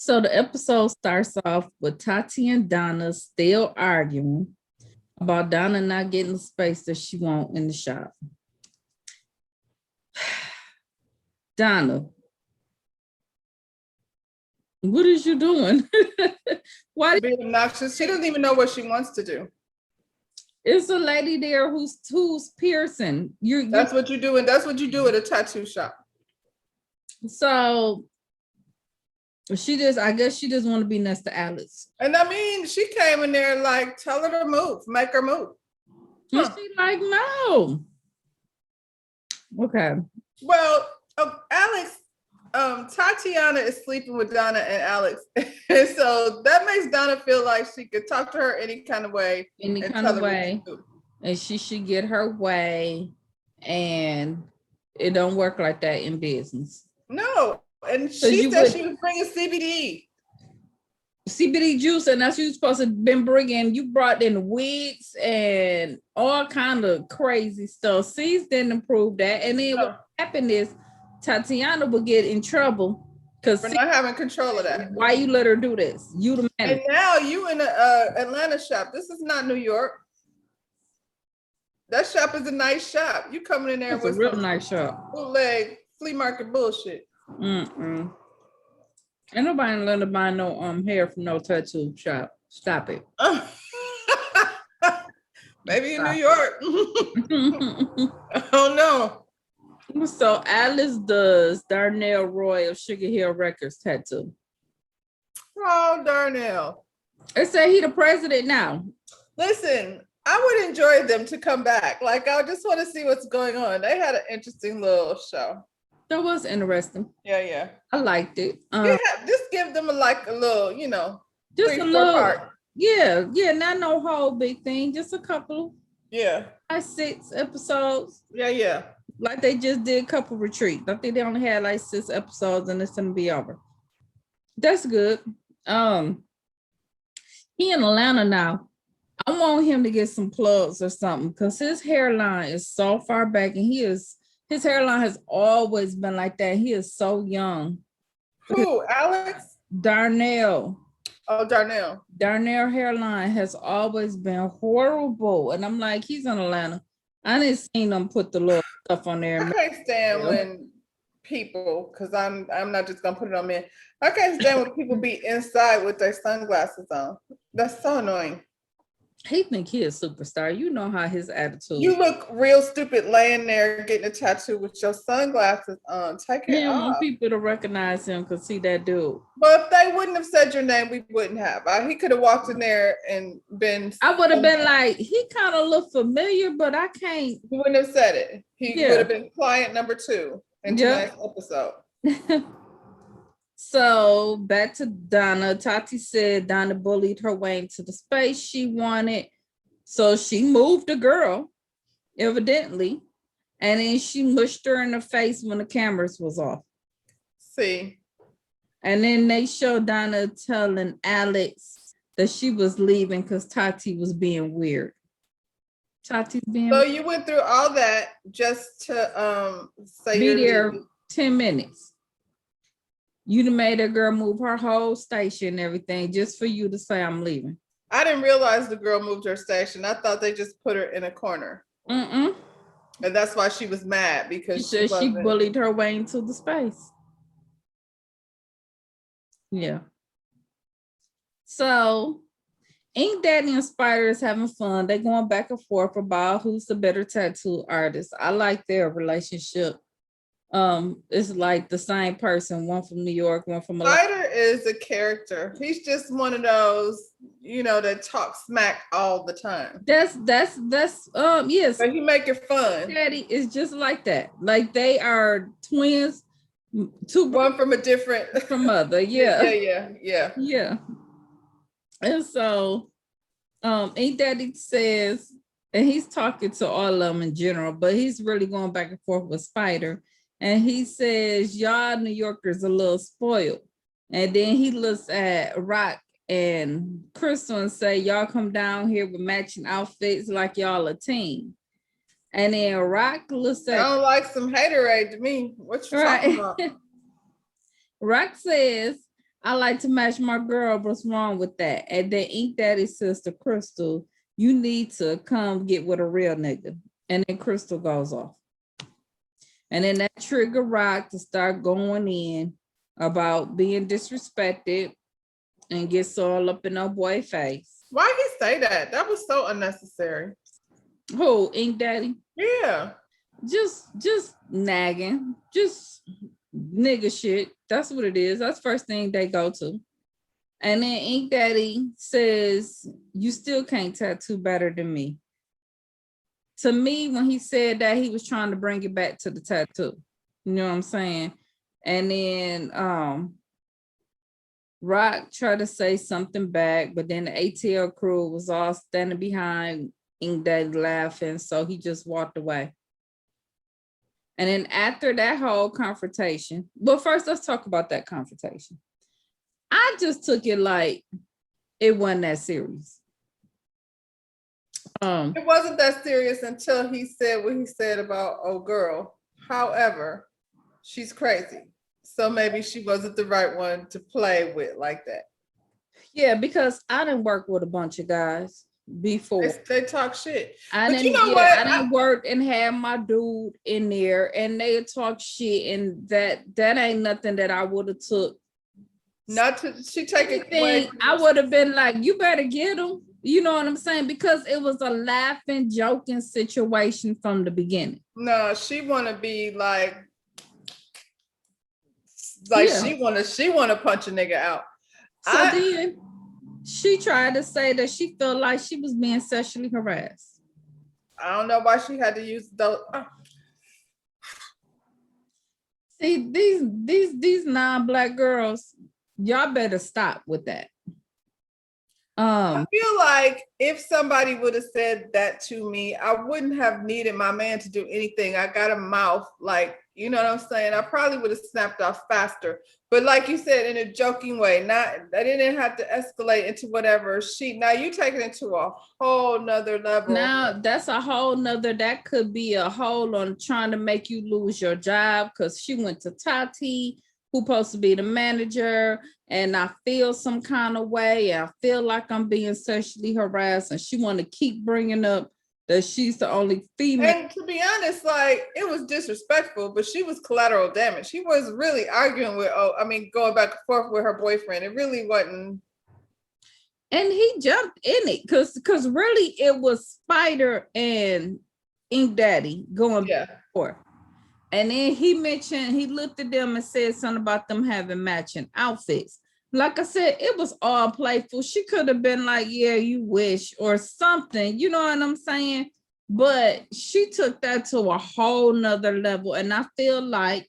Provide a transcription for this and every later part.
So the episode starts off with Tati and Donna still arguing about Donna not getting the space that she wants in the shop. Donna, what is you doing? Why? Being obnoxious. She doesn't even know what she wants to do. It's a lady there who's piercing. That's what you do, and that's what you do at a tattoo shop. So I guess she just want to be next to Alex. And I mean, she came in there like, tell her to move, make her move. And she like, no. Okay. Well, Alex, Tatiana is sleeping with Donna and Alex. And so that makes Donna feel like she could talk to her any kind of way. And she should get her way. And it don't work like that in business. No. And she said she was bringing CBD juice, and that's what you're supposed to have been bringing. You brought in wigs and all kind of crazy stuff. C's didn't improve that. And then what happened is Tatiana would get in trouble because we're not having control of that. Why you let her do this? You the manager. And now you in the Atlanta shop. This is not New York. That shop is a nice shop. You coming in there with a real nice shop. Bootleg flea market bullshit. Ain't nobody let her buy no hair from no tattoo shop. Stop it. Maybe in New York. I don't know. So Alice does Darnell Roy of Sugar Hill Records tattoo. Oh, Darnell. They say he the president now. Listen, I would enjoy them to come back. Like, I just want to see what's going on. They had an interesting little show. That was interesting. Yeah. I liked it. Just give them a little, just 3-4 part. Yeah, not no whole big thing, just a couple. Yeah. 6 episodes. Yeah. Like they just did a couple retreats. I think they only had like 6 episodes and it's gonna be over. That's good. He in Atlanta now. I want him to get some plugs or something because his hairline is so far back and his hairline has always been like that. He is so young. Who, Alex? Darnell. Oh, Darnell. Darnell hairline has always been horrible. And I'm like, he's in Atlanta. I didn't see them put the little stuff on there. I can't stand when people, because I'm not just gonna put it on men. I can't stand when people be inside with their sunglasses on. That's so annoying. He think he is a superstar. You know how his attitude. You look real stupid laying there getting a tattoo with your sunglasses on. Take it off. Want people to recognize him because see that dude. But if they wouldn't have said your name, we wouldn't have. He could have walked in there and been. I would have been like, he kind of looked familiar, but I can't. He wouldn't have said it. He would have been client number 2 in tonight's episode. So back to Donna. Tati said Donna bullied her way into the space she wanted. So she moved the girl, evidently. And then she mushed her in the face when the cameras was off. See. And then they showed Donna telling Alex that she was leaving because Tati was being weird. Tati's being So you went through all that just to say be there 10 minutes. You made a girl move her whole station and everything just for you to say I'm leaving. I didn't realize the girl moved her station. I thought they just put her in a corner. And that's why she was mad because she bullied her way into the space. Yeah. So Ink Daddy and Spider is having fun. They're going back and forth about who's the better tattoo artist. I like their relationship. It's like the same person, one from New York, one from Spider is a character. He's just one of those, that talk smack all the time. That's yes. But he make it fun. Daddy is just like that. Like they are twins, one from a different from mother. Yeah. Yeah. And so Ink Daddy says, and he's talking to all of them in general, but he's really going back and forth with Spider. And he says, y'all New Yorkers a little spoiled. And then he looks at Rock and Crystal and say, y'all come down here with matching outfits like y'all a team. And then Rock looks at... I don't like some haterade to me. What you talking about? Rock says, I like to match my girl. What's wrong with that? And then Ink Daddy sister Crystal, you need to come get with a real nigga. And then Crystal goes off. And then that trigger Rock to start going in about being disrespected and gets all up in her boy face. Why he say that? That was so unnecessary. Who, Ink Daddy? Yeah. Just nagging, just nigga shit. That's what it is. That's the first thing they go to. And then Ink Daddy says, you still can't tattoo better than me. To me, when he said that, he was trying to bring it back to the tattoo. You know what I'm saying? And then Rock tried to say something back, but then the ATL crew was all standing behind Ink Daddy laughing, so he just walked away. And then after that whole confrontation, well, first let's talk about that confrontation. I just took it like it wasn't that serious. It wasn't that serious until he said what he said about old girl. However, she's crazy. So maybe she wasn't the right one to play with like that. Yeah, because I didn't work with a bunch of guys before. They talk shit. I But didn't, you know yeah, what? I didn't work and have my dude in there and they talk shit, and that ain't nothing that I would have took. Not to she take it away. I would have been like, you better get him. You know what I'm saying? Because it was a laughing, joking situation from the beginning. No, she want to be like yeah. she want to punch a nigga out. So then she tried to say that she felt like she was being sexually harassed. I don't know why she had to use those. See, these non-Black girls, y'all better stop with that. I feel like if somebody would have said that to me, I wouldn't have needed my man to do anything. I got a mouth, like, you know what I'm saying? I probably would have snapped off faster. But like you said, in a joking way, I didn't have to escalate into whatever now you take it into a whole nother level. Now that's a whole nother, that could be a whole on trying to make you lose your job, because she went to Tati, who's supposed to be the manager, and I feel some kind of way. I feel like I'm being sexually harassed, and she want to keep bringing up that she's the only female. And to be honest, like, it was disrespectful, but she was collateral damage. She was really arguing with, going back and forth with her boyfriend. It really wasn't. And he jumped in it because really it was Spider and Ink Daddy going back and forth. And then he looked at them and said something about them having matching outfits. Like I said, it was all playful. She could have been like, yeah, you wish, or something, you know what I'm saying? But she took that to a whole nother level. And I feel like,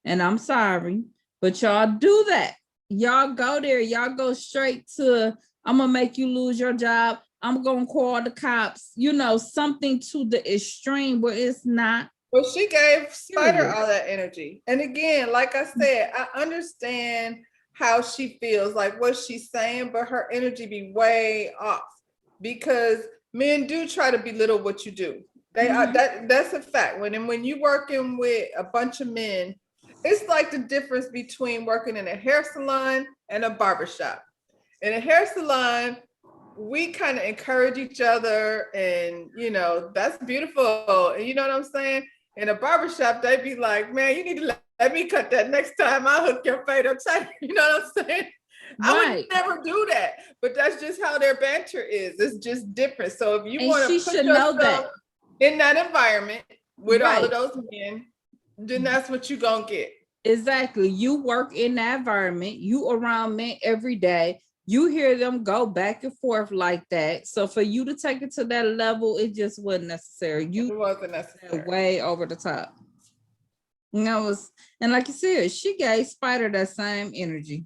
and I'm sorry, but y'all do that. Y'all go there, y'all go straight to, I'm gonna make you lose your job. I'm gonna call the cops, something to the extreme where it's not. Well, she gave Spider all that energy. And again, like I said, I understand how she feels, like what she's saying, but her energy be way off because men do try to belittle what you do. They are that's a fact. When you working with a bunch of men, it's like the difference between working in a hair salon and a barbershop. In a hair salon, we kind of encourage each other, and that's beautiful. And you know what I'm saying? In a barbershop, they'd be like, man, you need to let me cut that next time. I'll hook your fade up tight. You know what I'm saying? Right. I would never do that, but that's just how their banter is. It's just different. So if you want to put yourself in that environment with all of those men, then that's what you're going to get. Exactly. You work in that environment. You around men every day. You hear them go back and forth like that. So for you to take it to that level, it just wasn't necessary. It wasn't necessary. Way over the top. And like you said, she gave Spider that same energy.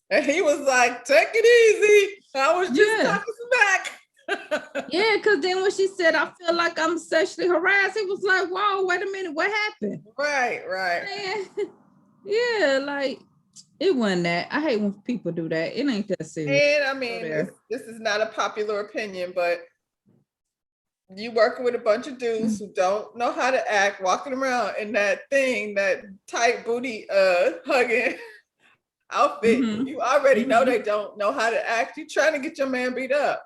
And he was like, take it easy. I was just talking back. Yeah, because then when she said, I feel like I'm sexually harassed, it was like, whoa, wait a minute, what happened? Right. Yeah, like, it wasn't that. I hate when people do that. It ain't that serious. And I mean, this is not a popular opinion, but you working with a bunch of dudes who don't know how to act, walking around in that thing, that tight booty hugging. outfit. Mhm. You already know Mhm. they don't know how to act. You trying to get your man beat up.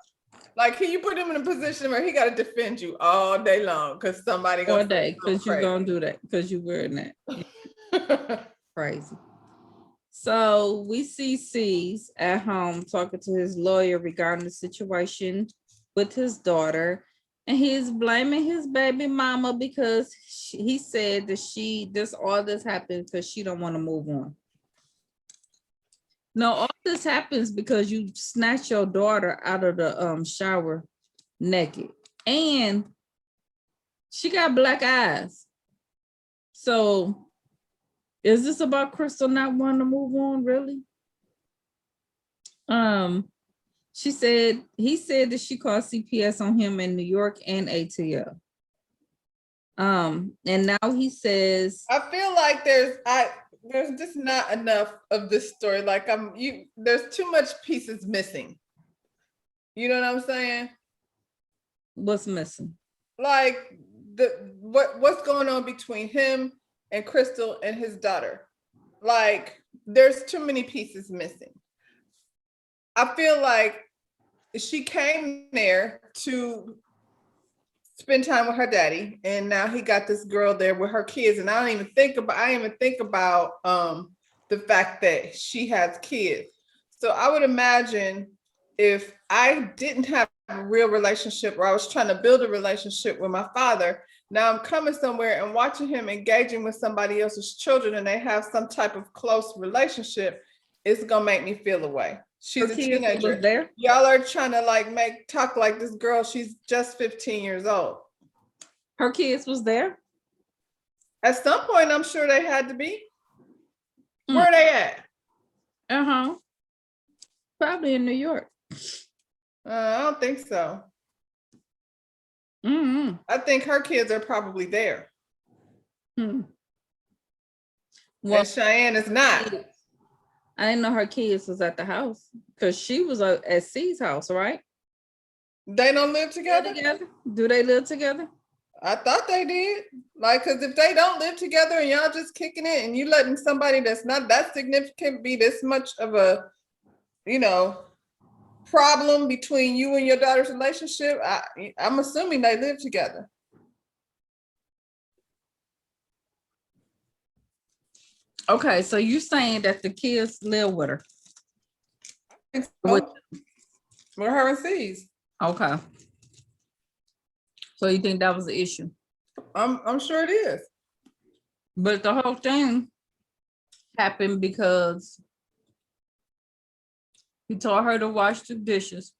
Like, can you put him in a position where he got to defend you all day long because somebody All gonna day, say because you're gonna do that, because you're wearing that. something Crazy. So we see C's at home talking to his lawyer regarding the situation with his daughter. And he's blaming his baby mama because he said that all this happened because she don't want to move on. No, all this happens because you snatch your daughter out of the shower naked. And she got black eyes. So is this about Crystal not wanting to move on, really? He said that she called CPS on him in New York and ATL. And now he says, I feel like there's just not enough of this story. Like there's too much pieces missing. You know what I'm saying? what's missing? Like what's going on between him and Crystal and his daughter? Like there's too many pieces missing. I feel like she came there to spend time with her daddy, and now he got this girl there with her kids, and I didn't even think about the fact that she has kids. So I would imagine if I didn't have a real relationship, or I was trying to build a relationship with my father, now I'm coming somewhere and watching him engaging with somebody else's children and they have some type of close relationship, it's gonna make me feel away. She's a teenager. There. Y'all are trying to talk like this girl. She's just 15 years old. Her kids was there. At some point, I'm sure they had to be. Where are they at? Probably in New York. I don't think so. I think her kids are probably there. Well, and Cheyenne is not. I didn't know her kids was at the house because she was at C's house, right? They don't live together? Do they live together? I thought they did. Like, because if they don't live together and y'all just kicking it and you letting somebody that's not that significant be this much of a, problem between you and your daughter's relationship, I'm assuming they live together. Okay, so you're saying that the kids live with her? With her and C's. Okay. So you think that was the issue? I'm sure it is. But the whole thing happened because he told her to wash the dishes.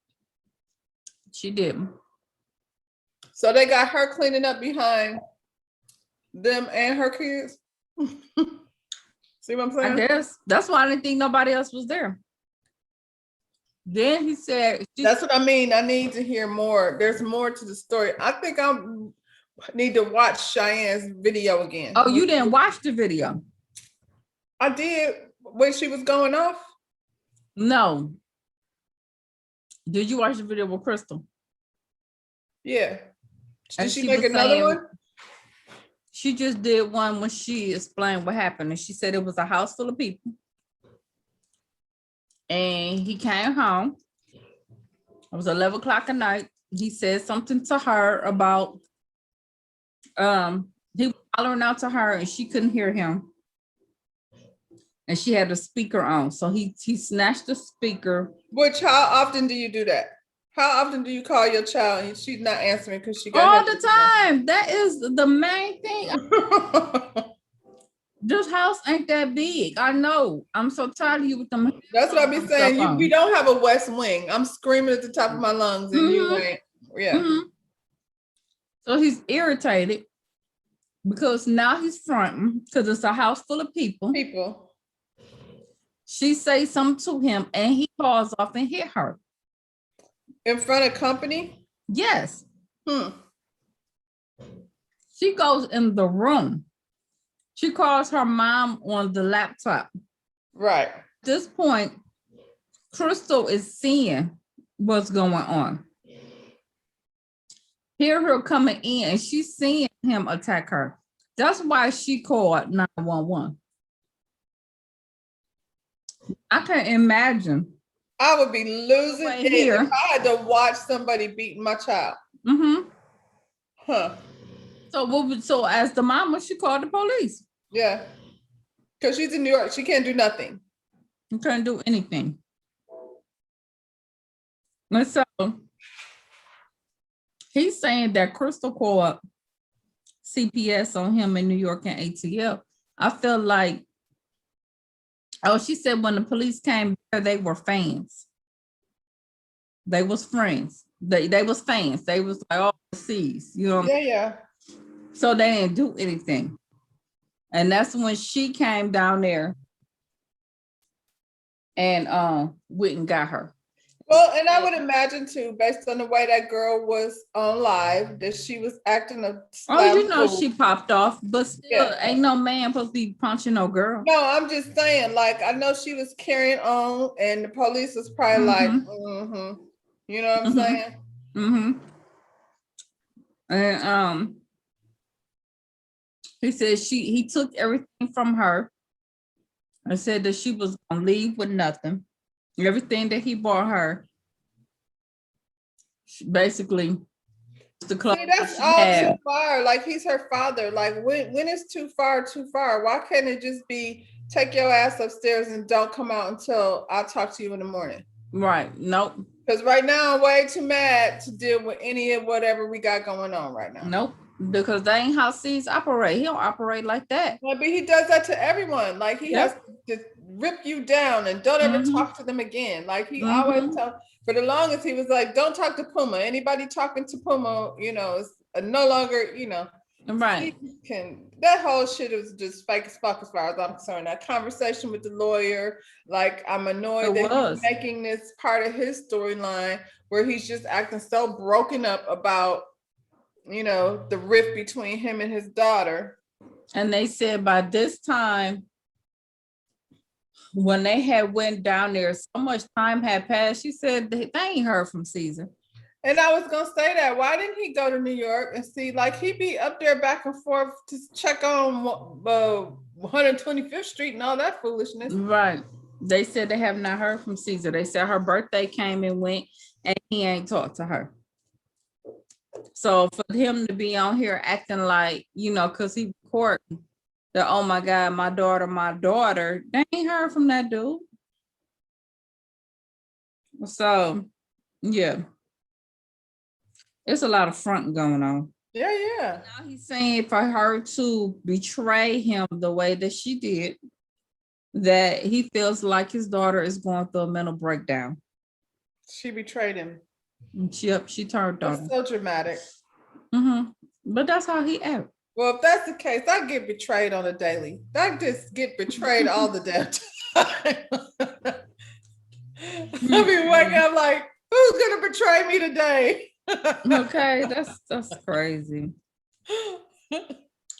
She didn't. So they got her cleaning up behind them and her kids. See what I'm saying? I guess that's why I didn't think nobody else was there. Then he said, that's what I mean. I need to hear more. There's more to the story. I think I need to watch Cheyenne's video again. Oh, you didn't watch the video? I did when she was going off. No. Did you watch the video with Crystal? Yeah. Did she make another one? She just did one when she explained what happened, and she said it was a house full of people. And he came home. It was 11 o'clock at night. He said something to her about, he was hollering out to her and she couldn't hear him. And she had the speaker on. So he snatched the speaker. Which, how often do you do that? How often do you call your child and she's not answering because she got all the time? That is the main thing. This house ain't that big. I know. I'm so tired of you with them. That's what I be saying. We don't have a West Wing. I'm screaming at the top of my lungs and you ain't. Yeah. So he's irritated because now he's fronting because it's a house full of people. She says something to him and he calls off and hit her. In front of company? Yes. She goes in the room. She calls her mom on the laptop. Right. At this point, Crystal is seeing what's going on. Hear her coming in and she's seeing him attack her. That's why she called 911. I can't imagine. I would be losing Right it here. if I had to watch somebody beating my child. Mm-hmm. Huh. So as the mama, she called the police. Yeah. Because she's in New York. She can't do nothing. You couldn't do anything. And so he's saying that Crystal called CPS on him in New York and ATL. I feel like, oh, she said when the police came there, they were fans. They was friends. They was fans. They was like all overseas, you know. Yeah. So they didn't do anything. And that's when she came down there and went and got her. Well, and I would imagine too, based on the way that girl was on live, that she was acting a Oh, you know, fool. she popped off, but still, ain't no man supposed to be punching no girl. No, I'm just saying, like, I know she was carrying on, and the police was probably like, you know what I'm saying? Mm-hmm. And he said he took everything from her and said that she was gonna leave with nothing. Everything that he bought her, basically, the clothes. See, that's all too far. Like, he's her father. Like, when is too far, too far? Why can't it just be take your ass upstairs and don't come out until I'll talk to you in the morning? Right. Nope. Because right now I'm way too mad to deal with any of whatever we got going on right now. Nope. Because that ain't how C's operate. He don't operate like that. Well, but he does that to everyone. Like, he has to rip you down and don't ever talk to them again. Like, he always tells. For the longest, he was like, don't talk to Puma. Anybody talking to Puma, you know, is no longer, you know. Right. That whole shit was just fake as fuck as far as I'm concerned. That conversation with the lawyer, like, I'm annoyed that he's making this part of his storyline where he's just acting so broken up about, you know, the rift between him and his daughter. And they said by this time, when they had went down there, so much time had passed. She said they ain't heard from Caesar. And I was gonna say that. Why didn't he go to New York and see? Like, he'd be up there back and forth to check on 125th Street and all that foolishness. Right. They said they have not heard from Caesar. They said her birthday came and went, and he ain't talked to her. So for him to be on here acting like, you know, because he recording that, oh my God, my daughter, they ain't heard from that dude. So, yeah. It's a lot of front going on. Yeah. Now he's saying for her to betray him the way that she did, that he feels like his daughter is going through a mental breakdown. She betrayed him. She turned on him. So dramatic. But that's how he acts. Well, if that's the case, I get betrayed on a daily. I just get betrayed all the damn time. I be waking up like, who's gonna betray me today? Okay, that's crazy.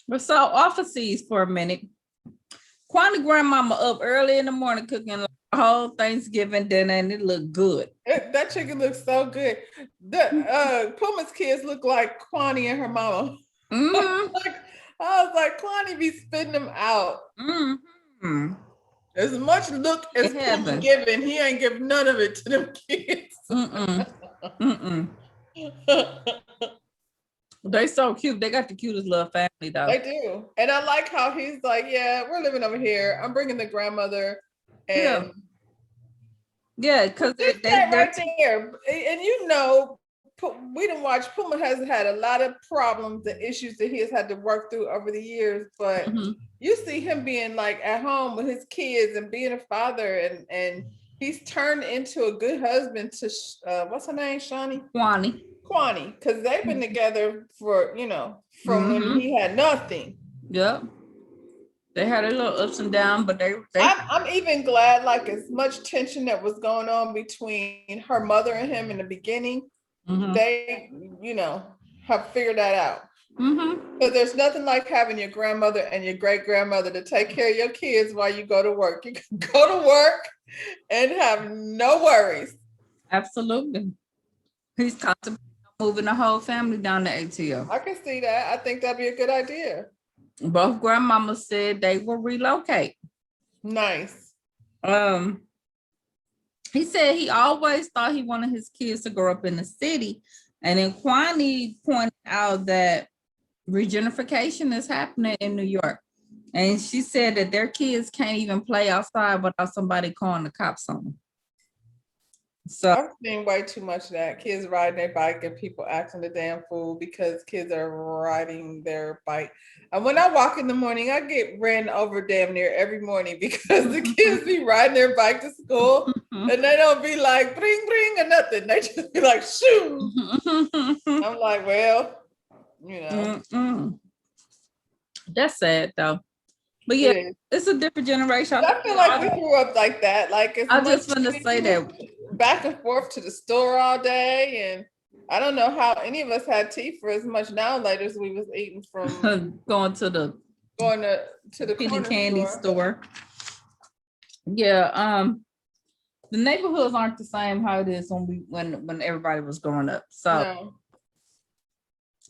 But so off of C's for a minute. Kwani grandmama up early in the morning cooking like a whole Thanksgiving dinner, and it looked good. That chicken looks so good. The Puma's kids look like Kwani and her mama. I was like, Kwani be spitting them out. As much look as Puma giving, he ain't give none of it to them kids. They so cute. They got the cutest little family though. They do. And I like how he's like, yeah, we're living over here. I'm bringing the grandmother. And yeah, because they're right there. And you know, we didn't watch. Puma has had a lot of problems and issues that he has had to work through over the years. But you see him being like at home with his kids and being a father, and he's turned into a good husband to what's her name, Shawnee? Kwani, because they've been together for, you know, from when he had nothing. Yep. They had a little ups and downs, but they I'm even glad, like, as much tension that was going on between her mother and him in the beginning, they, you know, have figured that out. Because there's nothing like having your grandmother and your great grandmother to take care of your kids while you go to work. You can go to work and have no worries. Absolutely. He's contemplating moving the whole family down to ATL. I can see that. I think that'd be a good idea. Both grandmamas said they will relocate. Nice. He said he always thought he wanted his kids to grow up in the city. And then Kwani pointed out that regentrification is happening in New York. And she said that their kids can't even play outside without somebody calling the cops on them. So I've seen way too much of that. Kids riding their bike and people acting the damn fool because kids are riding their bike. And when I walk in the morning, I get ran over damn near every morning because the kids be riding their bike to school and they don't be like bring or nothing. They just be like shoo. I'm like, well, you know. That's sad though. But yeah, it's a different generation. I feel like we grew up like that. Like I just want to say that back and forth to the store all day, and I don't know how any of us had teeth for as much now later as we was eating from going to the penny candy store. Yeah, the neighborhoods aren't the same how it is when everybody was growing up. So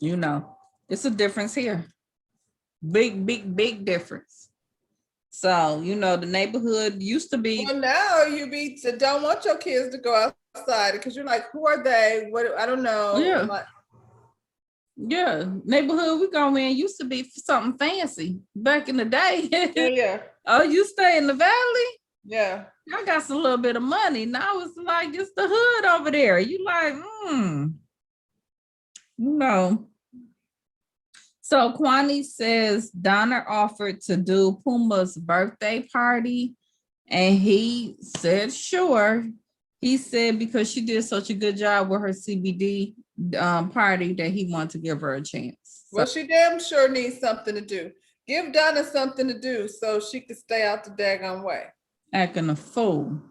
you know, it's a difference here. Big difference. So, you know, the neighborhood used to be. Well, now you don't want your kids to go outside because you're like, who are they? What? I don't know. Yeah. Like, yeah. Neighborhood we go in used to be something fancy back in the day. Yeah. Oh, you stay in the valley? Yeah. I got some little bit of money. Now it's like it's the hood over there. You like, no. So Kwani says Donna offered to do Puma's birthday party and he said, sure. He said because she did such a good job with her CBD party that he wanted to give her a chance. Well, she damn sure needs something to do. Give Donna something to do so she could stay out the daggone way. Acting a fool.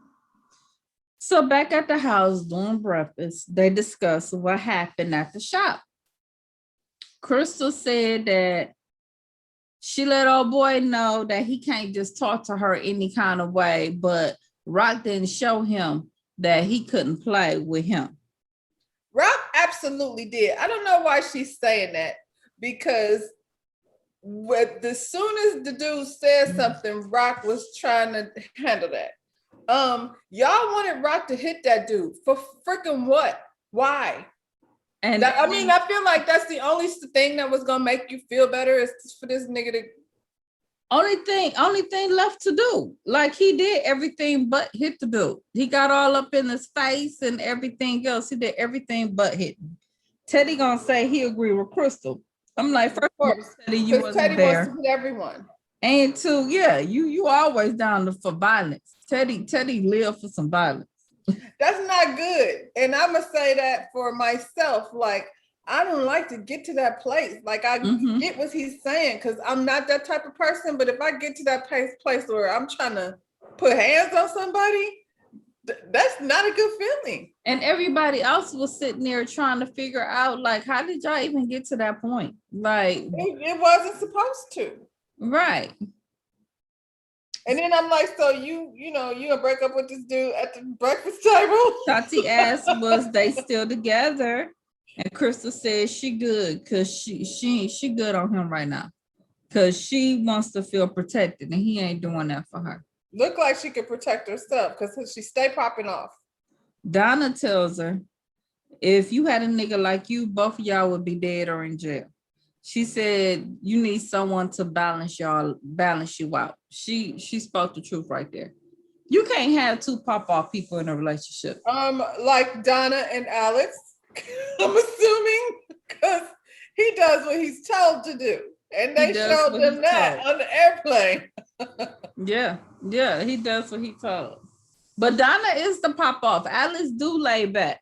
So back at the house doing breakfast, they discussed what happened at the shop. Crystal said that she let old boy know that he can't just talk to her any kind of way, but Rock didn't show him that he couldn't play with him. Rock absolutely did. I don't know why she's saying that because as soon as the dude said something, Rock was trying to handle that. Y'all wanted Rock to hit that dude for freaking what? Why? And I feel like that's the only thing that was gonna make you feel better is for this nigga to. Only thing left to do. Like he did everything but hit the dude. He got all up in his face and everything else. He did everything but hit. Teddy gonna say he agreed with Crystal. I'm like, first of all, Teddy, you wasn't Teddy there. Wants to hit everyone. And two, yeah, you always down for violence. Teddy lived for some violence. That's not good. And I'm gonna say that for myself. Like, I don't like to get to that place. Like, I get what he's saying because I'm not that type of person. But if I get to that place where I'm trying to put hands on somebody, that's not a good feeling. And everybody else was sitting there trying to figure out, like, how did y'all even get to that point? Like, it wasn't supposed to. Right. And then I'm like, so you gonna break up with this dude at the breakfast table? Tati asked, was they still together? And Crystal said she good because she good on him right now. Because she wants to feel protected and he ain't doing that for her. Look like she could protect herself because she stay popping off. Donna tells her, if you had a nigga like you, both of y'all would be dead or in jail. She said you need someone to balance you out. She spoke the truth right there. You can't have two pop-off people in a relationship. Like Donna and Alex, I'm assuming, because he does what he's told to do. And they showed them that on the airplane. Yeah, he does what he told. But Donna is the pop-off. Alex do lay back.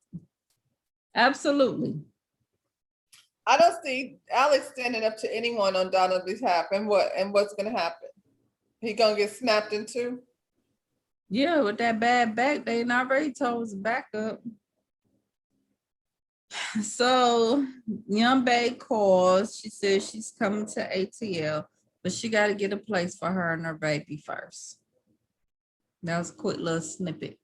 Absolutely. I don't see Alex standing up to anyone on Donna's behalf. And what's gonna happen? He gonna get snapped into? Yeah, with that bad back, they already told his back up. So Young Bae calls. She says she's coming to ATL, but she got to get a place for her and her baby first. That was a quick little snippet.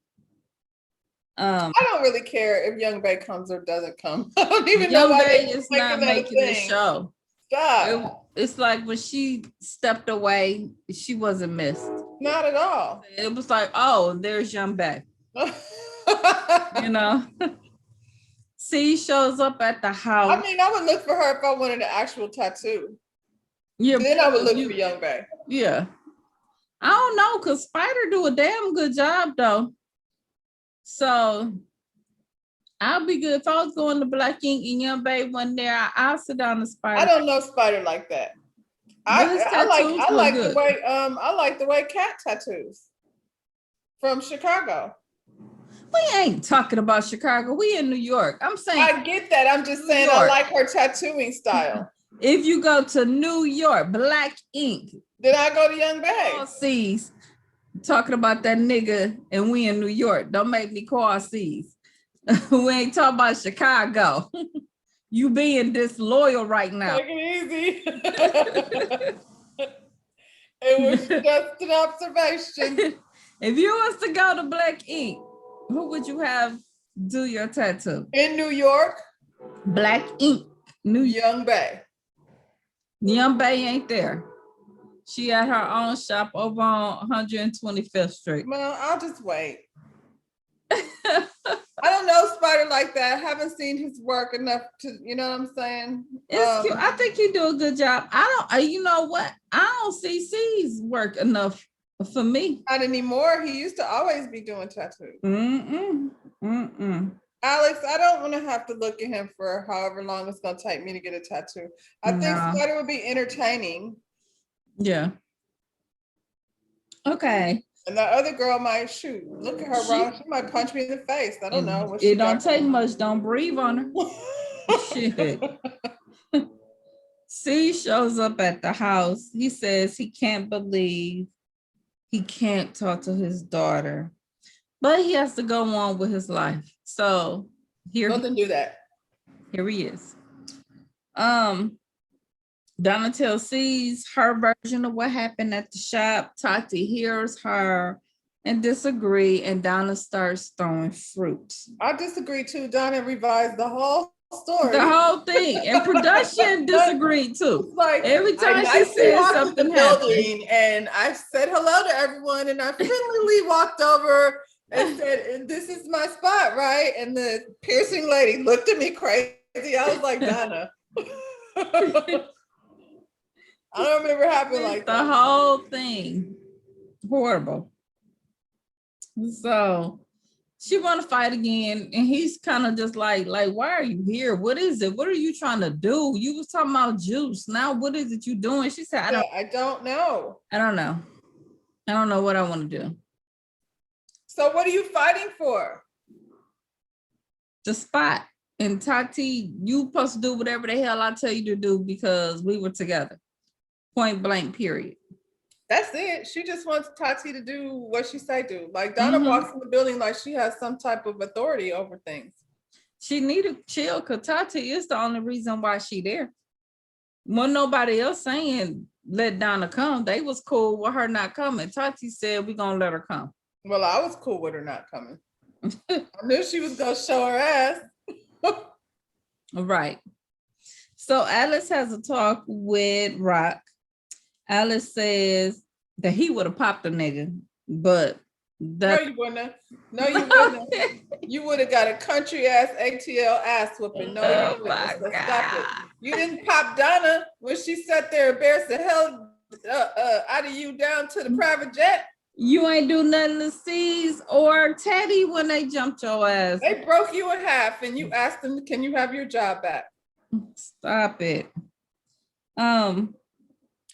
I don't really care if Young Bae comes or doesn't come. I don't even Young know why Bae is not making the show. Stop. It's like when she stepped away, she wasn't missed. Not at all. It was like, oh, there's Young Bay. You know, C shows up at the house. I mean, I would look for her if I wanted an actual tattoo. Yeah, Then I would look for Young Bay. Yeah. I don't know, because Spider do a damn good job though. So I'll be good. If I was going to Black Ink and Young Bay one day, I'll sit down the Spider. I don't know Spider like that. I like the way Cat tattoos from Chicago. We ain't talking about Chicago. We in New York. I'm saying I get that. I'm just saying I like her tattooing style. If you go to New York, Black Ink, then I go to Young Bay. Call C's talking about that nigga, and we in New York. Don't make me call C's. We ain't talking about Chicago. You being disloyal right now. Take it easy. It was just an observation. If you was to go to Black Ink, who would you have do your tattoo? In New York? Black Ink. Young Bay. Young Bay ain't there. She had her own shop over on 125th Street. Well, I'll just wait. I don't know Spider like that. I haven't seen his work enough to, you know what I'm saying? It's cute. I think you do a good job. You know what? I don't see C's work enough for me. Not anymore. He used to always be doing tattoos. Alex, I don't want to have to look at him for however long it's going to take me to get a tattoo. I think Spider would be entertaining. Yeah. Okay. And that other girl might shoot. Look at her, Ron. She might punch me in the face. I don't know. It don't take much. Don't breathe on her. Shit. C shows up at the house. He says he can't believe he can't talk to his daughter, but he has to go on with his life. So here, do that. Here he is. Donatello sees her version of what happened at the shop. Tati hears her and disagree, and Donna starts throwing fruits. I disagree too. Donna revised the whole story. The whole thing. And production disagreed too. Like every time she said something happened. And I said hello to everyone, and I friendly walked over and said, "This is my spot, right?" And the piercing lady looked at me crazy. I was like, Donna. I don't remember happening like that. The whole thing. Horrible. So she want to fight again, and he's kind of just like, why are you here? What is it? What are you trying to do? You was talking about juice. Now what is it you doing? She said, I don't know. I don't know. I don't know what I want to do. So what are you fighting for? The spot. And Tati, you supposed to do whatever the hell I tell you to do because we were together. Point blank, period. That's it. She just wants Tati to do what she say do. Like Donna walks in the building like she has some type of authority over things. She need to chill because Tati is the only reason why she there. When nobody else saying let Donna come, they was cool with her not coming. Tati said we gonna let her come. Well, I was cool with her not coming. I knew she was gonna show her ass. Right. So Alice has a talk with Rock. Alice says that he would have popped a nigga, but no, you wouldn't have. No, you wouldn't have. You would have got a country ass ATL ass whooping. No, you wouldn't. So stop it. You didn't pop Donna when she sat there embarrassed the hell out of you down to the private jet. You ain't do nothing to C's or Teddy when they jumped your ass. They broke you in half, and you asked them, "Can you have your job back?" Stop it.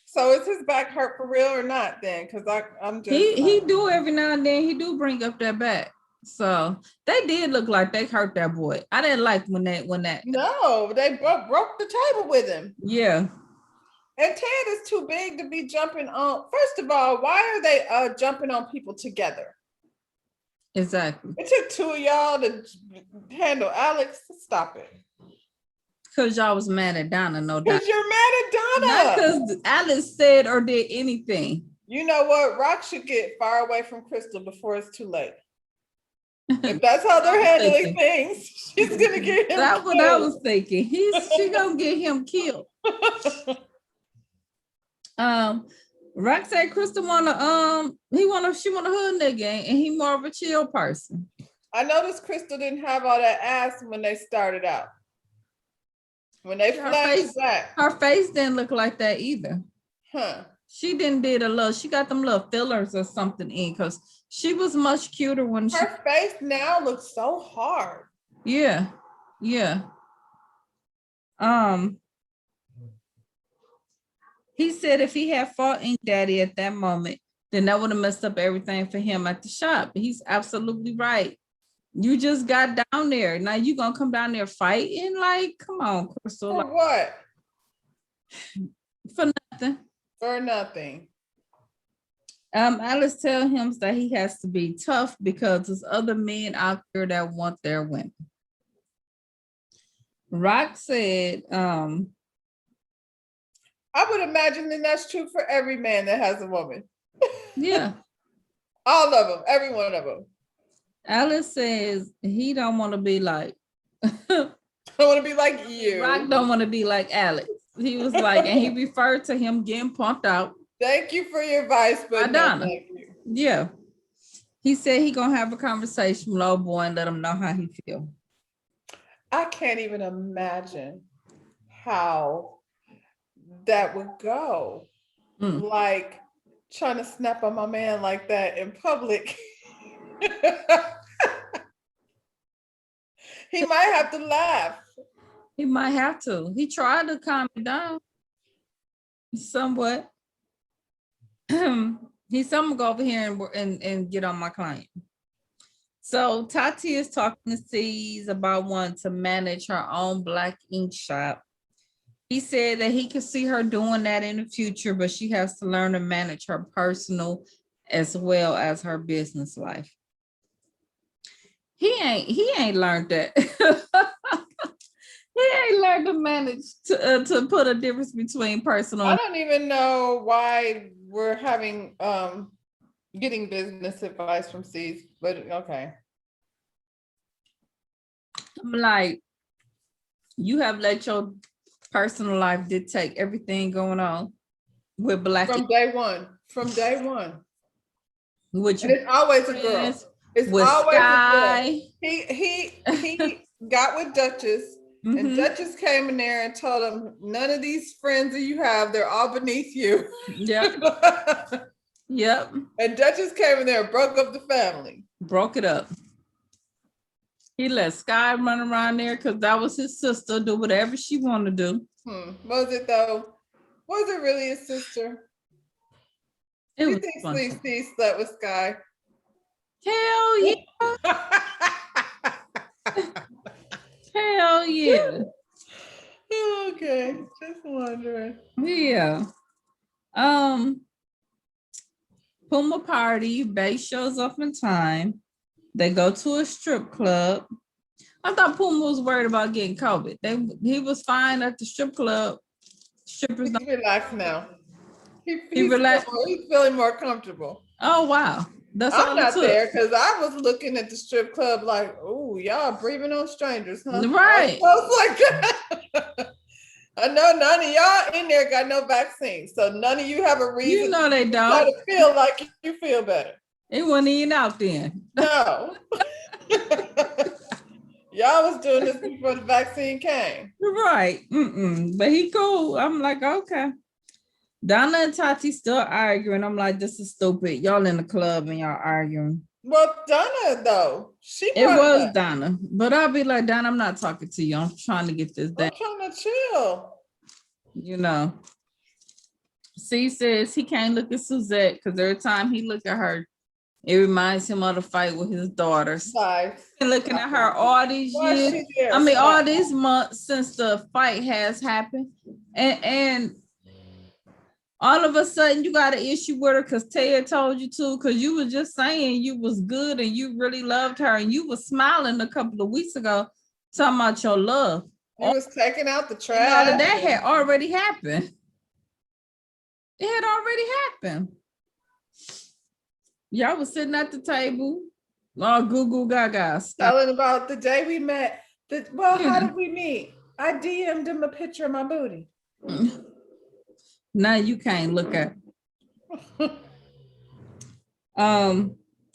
So is his back hurt for real or not then? Because I'm just he do every now and then he do bring up that back. So they did look like they hurt that boy. I didn't like when that. No, they broke the table with him. Yeah. And Ted is too big to be jumping on. First of all, why are they jumping on people together? Exactly. It took two of y'all to handle Alex. Stop it. Because y'all was mad at Donna, no doubt. Because you're mad at Donna. Not because Alice said or did anything. You know what? Rock should get far away from Crystal before it's too late. If that's how they're handling things, she's gonna get him. That's what I was thinking. She gonna get him killed. Rock said Crystal she want a hood nigga and he more of a chill person. I noticed Crystal didn't have all that ass when they started out. When they flashed back. Her face didn't look like that either. Huh. She didn't did a little, she got them little fillers or something in because she was much cuter when her face now looks so hard. Yeah. He said if he had fought Ink Daddy at that moment, then that would have messed up everything for him at the shop. He's absolutely right. You just got down there. Now you gonna come down there fighting? Like, come on, Crystal. For what? For nothing. For nothing. Alice tell him that he has to be tough because there's other men out there that want their women. Rock said, I would imagine that that's true for every man that has a woman. Yeah. All of them, every one of them. Alice says he don't want to be like. I want to be like you. Rock don't want to be like Alex. He was like, and he referred to him getting pumped out. Thank you for your advice, but no, thank you. Yeah. He said he gonna have a conversation with old boy and let him know how he feel. I can't even imagine how that would go. Like trying to snap on my man like that in public. He might have to laugh. He might have to. He tried to calm it down somewhat. He's something go over here and get on my client. So Tati is talking to C's about wanting to manage her own black ink shop. He said that he could see her doing that in the future, but she has to learn to manage her personal as well as her business life. He ain't learned that. He ain't learned to manage to put a difference between personal. I don't even know why we're having getting business advice from C's, but okay. I'm like, you have let your personal life dictate everything going on with black from day one. From day one. Which it's always a girl. It's with always Sky. a girl. He got with Duchess. And Duchess came in there and told him, none of these friends that you have, they're all beneath you. Yep. Yep. And Duchess came in there and broke up the family. Broke it up. He let Sky run around there because that was his sister, do whatever she wanted to do. Was it though? Was it really his sister? You think Steve slept with Sky? Hell yeah. Hell yeah. Okay, just wondering. Yeah. Puma party, Bay shows up in time. They go to a strip club. I thought Puma was worried about getting COVID. He was fine at the strip club. Strippers He's relaxed now. He's relaxed. He's feeling more comfortable. Oh wow. I'm not there because I was looking at the strip club like, oh, y'all breathing on strangers, huh? Right. I was like, I know none of y'all in there got no vaccine, so none of you have a reason. You know they don't. To feel like you feel better. It wasn't even out then. No. Y'all was doing this before the vaccine came. Right. But he cool. I'm like, okay. Donna and Tati still arguing. I'm like, this is stupid. Y'all in the club and y'all arguing. Well, Donna, though, it was Donna. But I'll be like, Donna, I'm not talking to you. I'm trying to get this down. I'm trying to chill. You know. C says he can't look at Suzette because every time he look at her, it reminds him of the fight with his daughters. Right. And looking at her all these years. I mean, all these months since the fight has happened. And all of a sudden you got an issue with her because Ted told you to, because you were just saying you was good and you really loved her and you was smiling a couple of weeks ago talking about your love. He was taking out the trash. All of that had already happened. It had already happened. Y'all was sitting at the table, all goo gaga. Telling about the day we met. How did we meet? I DM'd him a picture of my booty. Now you can't look at.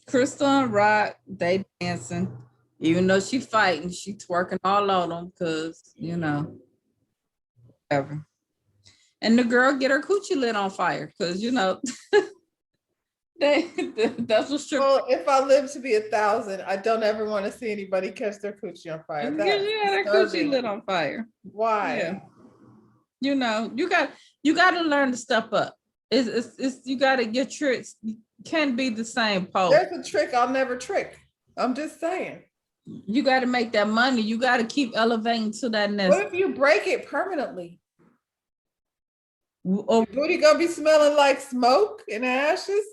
Crystal and Rock, they dancing. Even though she fighting, she twerking all on them because, whatever. And the girl get her coochie lit on fire because, that's what strip. Well, if I live to be 1,000, I don't ever want to see anybody catch their coochie on fire. That's That coochie lit on fire. Why? Yeah. You got to learn to step up. It's you got to get tricks. You can't be the same pole. There's a trick I'll never trick. I'm just saying. You got to make that money. You got to keep elevating to that next. What if you break it permanently? Oh, Booty gonna be smelling like smoke and ashes?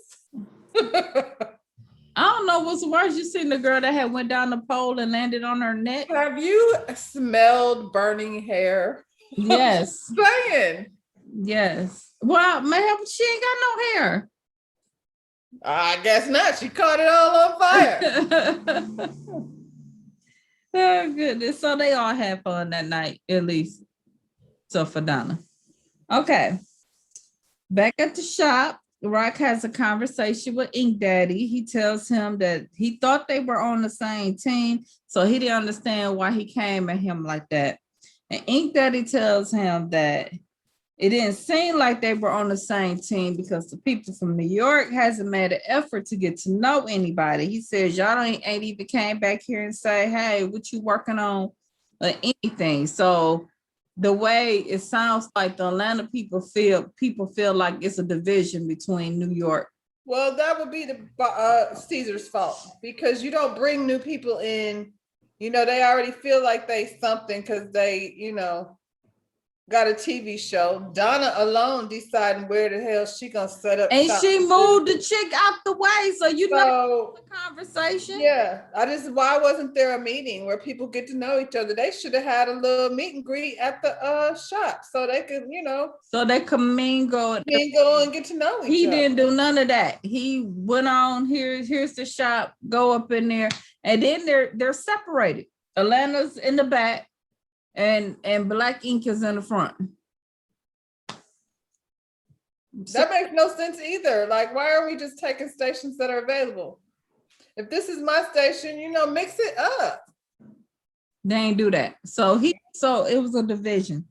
I don't know what's worse. You seen the girl that had went down the pole and landed on her neck? Have you smelled burning hair? Yes. Saying. Yes. Well, man, she ain't got no hair. I guess not. She caught it all on fire. Oh, goodness. So they all had fun that night, at least. So for Donna. Okay. Back at the shop, Rock has a conversation with Ink Daddy. He tells him that he thought they were on the same team, so he didn't understand why he came at him like that. And Ink Daddy tells him that it didn't seem like they were on the same team because the people from New York hasn't made an effort to get to know anybody. He says, y'all ain't even came back here and say, hey, what you working on or anything. So the way it sounds like the Atlanta people feel like it's a division between New York. Well, that would be the Caesar's fault because you don't bring new people in. They already feel like they something because they, got a TV show. Donna alone deciding where the hell she gonna set up. And she moved the chick out the way, so know the conversation. Yeah, why wasn't there a meeting where people get to know each other? They should have had a little meet and greet at the shop so they could, so they could mingle and get to know each other. He didn't do none of that. He went on, here's the shop, go up in there, and then they're separated. Atlanta's in the back. And Black Ink is in the front. That makes no sense either. Like, why are we just taking stations that are available? If this is my station, mix it up. They ain't do that. So it was a division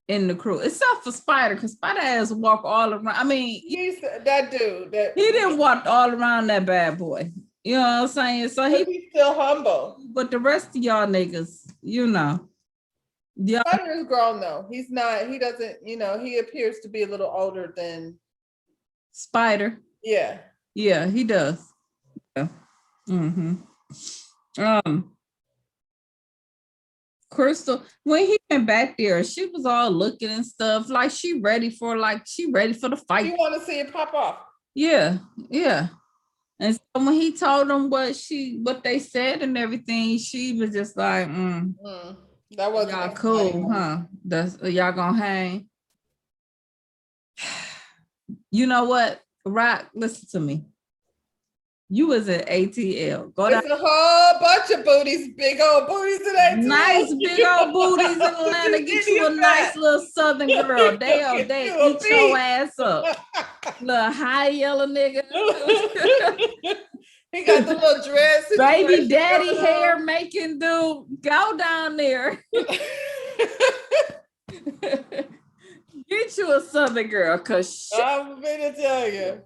in the crew, except for Spider, because Spider has to walk all around. I mean, he's that dude. He didn't walk all around that bad boy. You know what I'm saying? So he's still humble. But the rest of y'all niggas, Yeah. Spider is grown though. He's not, he doesn't, he appears to be a little older than Spider. Yeah. Yeah, he does. Yeah. Crystal, when he went back there, she was all looking and stuff, like she ready for the fight. You want to see it pop off? Yeah, yeah. And so when he told them what they said and everything, she was just like, that wasn't y'all cool, huh? That's y'all gonna hang. You know what, Rock? Listen to me. You was at ATL. It's a whole bunch of booties, big old booties in ATL. Nice big old booties in Atlanta. Get you a nice little Southern girl. They eat your ass up. Little high yellow nigga. He got the little dress. Baby daddy hair making dude. Go down there. Get you a Southern girl, cause I'm gonna tell you.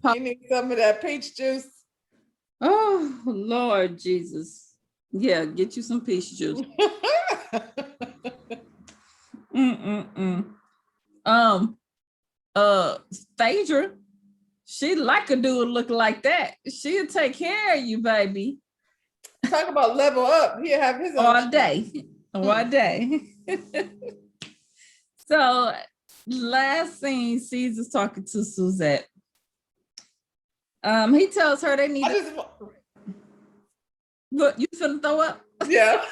You need some of that peach juice. Oh Lord Jesus. Yeah, get you some peach juice. Phaedra, she like a dude look like that. She'll take care of you, baby. Talk about level up. He'll have his own all day. All day. So last scene, Caesar's talking to Suzette. He tells her they need Look, you finna throw up? Yeah.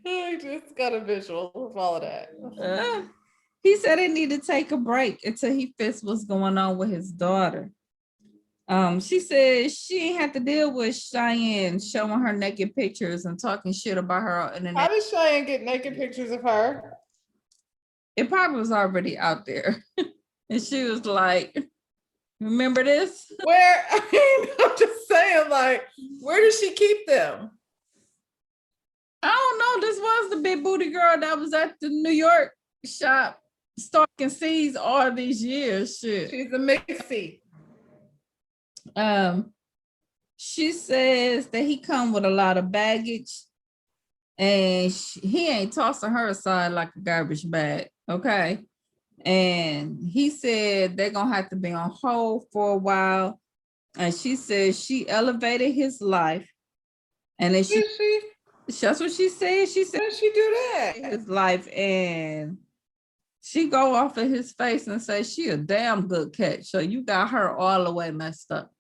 I just got a visual of all of that. He said they need to take a break until he fixes what's going on with his daughter. She said she ain't have to deal with Cheyenne showing her naked pictures and talking shit about her on the internet. How does Cheyenne get naked pictures of her? it probably was already out there. And she was like, remember this? Where, I mean, I'm just saying, like, where does she keep them? I don't know. This was the big booty girl that was at the New York shop stalking C's all these years. Shit. She's a mixie. She says that he come with a lot of baggage, and he ain't tossing her aside like a garbage bag. Okay. And he said they're gonna have to be on hold for a while. And she says she elevated his life. And then that's what she said. She said How did she do that? his life, and she go off of his face and say she a damn good catch. So you got her all the way messed up.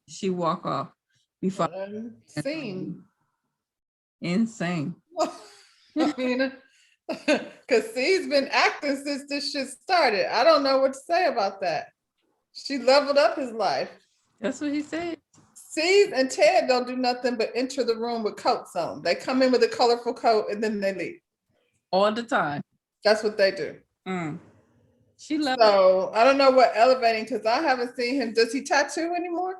She walk off before insane. I mean, because C's been acting since this shit started. I don't know what to say about that. She leveled up his life. That's what he said. C's and Ted don't do nothing but enter the room with coats on. They come in with a colorful coat and then they leave. All the time. That's what they do. She loves. So I don't know what elevating, because I haven't seen him. Does he tattoo anymore?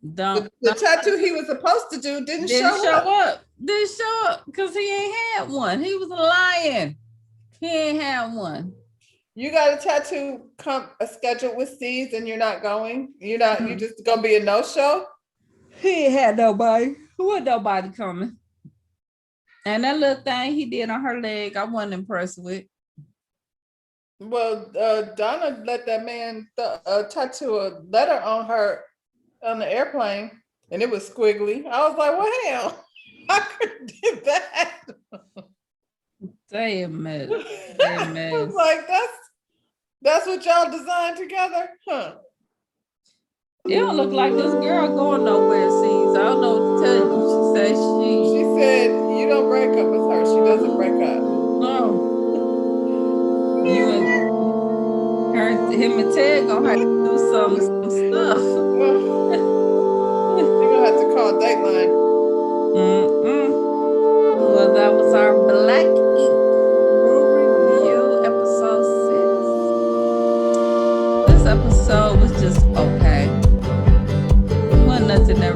The tattoo he was supposed to do didn't show up. Didn't show up because he ain't had one. He was lying. He ain't had one. You got a tattoo scheduled with C's and you're not going? You're not, you just gonna be a no-show? He ain't had nobody. Who had nobody coming? And that little thing he did on her leg, I wasn't impressed with. Well, Donna let that man tattoo a letter on her on the airplane, and it was squiggly. I was like, well, hell, I could do that. Damn it. I was like, that's what y'all designed together, huh? It don't look like this girl going nowhere, C's. I don't know what to tell you. She said you don't break up with her. She doesn't break up. No. You and him and Ted gonna have to do some stuff. You're gonna have to call Dateline. Well, that was our Black Ink Brew Review, episode 6. This episode was just okay. Wasn't nothing that